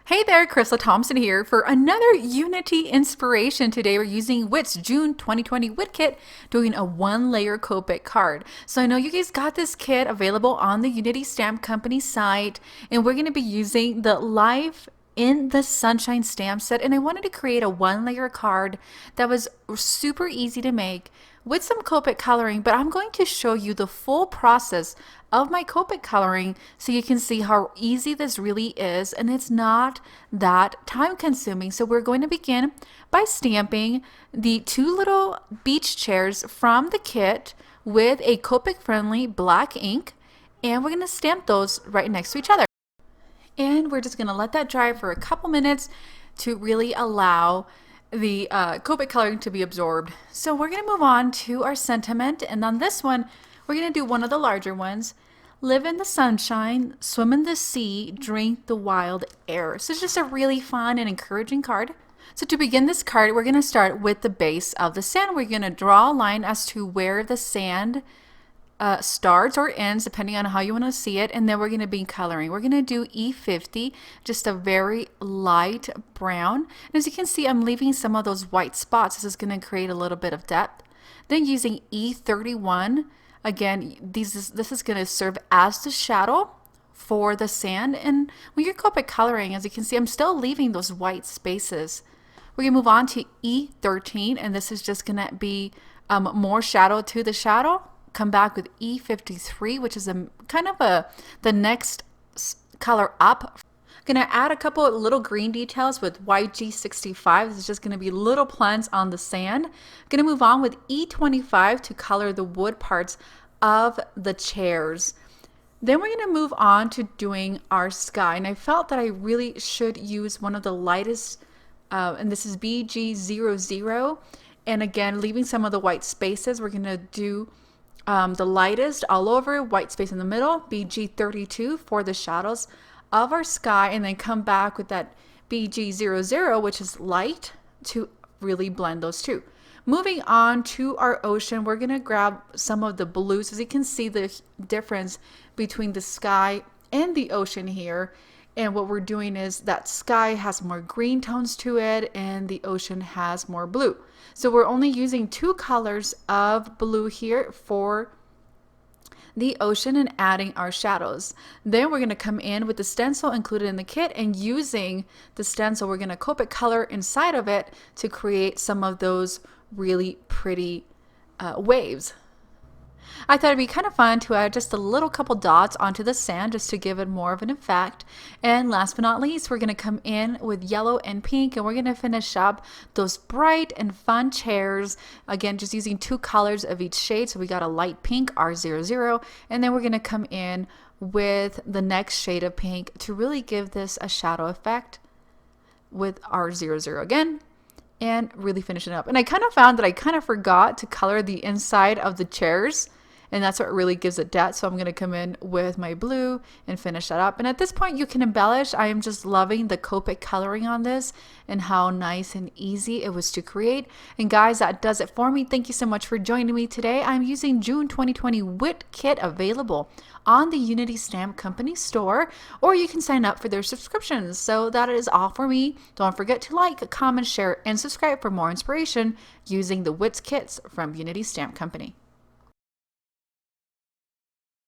Hey there, Crystal Thompson here for another Unity inspiration. Today we're using Whit's June 2020 Whit Kit, doing a one-layer Copic card. So I know you guys got this kit available on the Unity Stamp Company site, and we're going to be using the Life in the Sunshine stamp set, and I wanted to create a one-layer card that was super easy to make with some Copic coloring, but I'm going to show you the full process of my Copic coloring so you can see how easy this really is, and it's not that time consuming. So we're going to begin by stamping the two little beach chairs from the kit with a Copic friendly black ink, and we're going to stamp those right next to each other. And we're just going to let that dry for a couple minutes to really allow the Copic coloring to be absorbed. So we're going to move on to our sentiment, and on this one we're going to do one of the larger ones. Live in the sunshine, swim in the sea, drink the wild air. So it's just a really fun and encouraging card. So to begin this card, we're going to start with the base of the sand. We're going to draw a line as to where the sand starts or ends, depending on how you want to see it, and then we're going to be coloring. We're going to do E50, just a very light brown. And as you can see, I'm leaving some of those white spots. This is going to create a little bit of depth. Then using E31, again, this is going to serve as the shadow for the sand. And when you're Copic coloring, as you can see, I'm still leaving those white spaces. We're going to move on to E13, and this is just going to be more shadow to the shadow. Come back with E53, which is the next color up. I'm going to add a couple of little green details with YG65. This is just going to be little plants on the sand. I'm going to move on with E25 to color the wood parts of the chairs. Then we're going to move on to doing our sky, and I felt that I really should use one of the lightest, and this is BG00, and again leaving some of the white spaces. We're going to do the lightest all over, white space in the middle, BG32 for the shadows of our sky, and then come back with that BG00, which is light, to really blend those two. Moving on to our ocean, we're going to grab some of the blues. As you can see, the difference between the sky and the ocean here. And what we're doing is that sky has more green tones to it and the ocean has more blue. So we're only using two colors of blue here for the ocean and adding our shadows. Then we're going to come in with the stencil included in the kit, and using the stencil we're going to Copic color inside of it to create some of those really pretty waves. I thought it'd be kind of fun to add just a little couple dots onto the sand just to give it more of an effect. And last but not least, we're going to come in with yellow and pink, and we're going to finish up those bright and fun chairs. Again, just using two colors of each shade. So we got a light pink, R00, and then we're going to come in with the next shade of pink to really give this a shadow effect with R00 again, and really finish it up. And I kind of found that I kind of forgot to color the inside of the chairs, and that's what really gives it depth. So I'm going to come in with my blue and finish that up. And at this point you can embellish. I am just loving the Copic coloring on this and how nice and easy it was to create. And guys, that does it for me. Thank you so much for joining me today. I'm using June 2020 Whit Kit, available on the Unity Stamp Company store, or you can sign up for their subscriptions. So that is all for me. Don't forget to like, comment, share, and subscribe for more inspiration using the Whit Kits from Unity Stamp Company.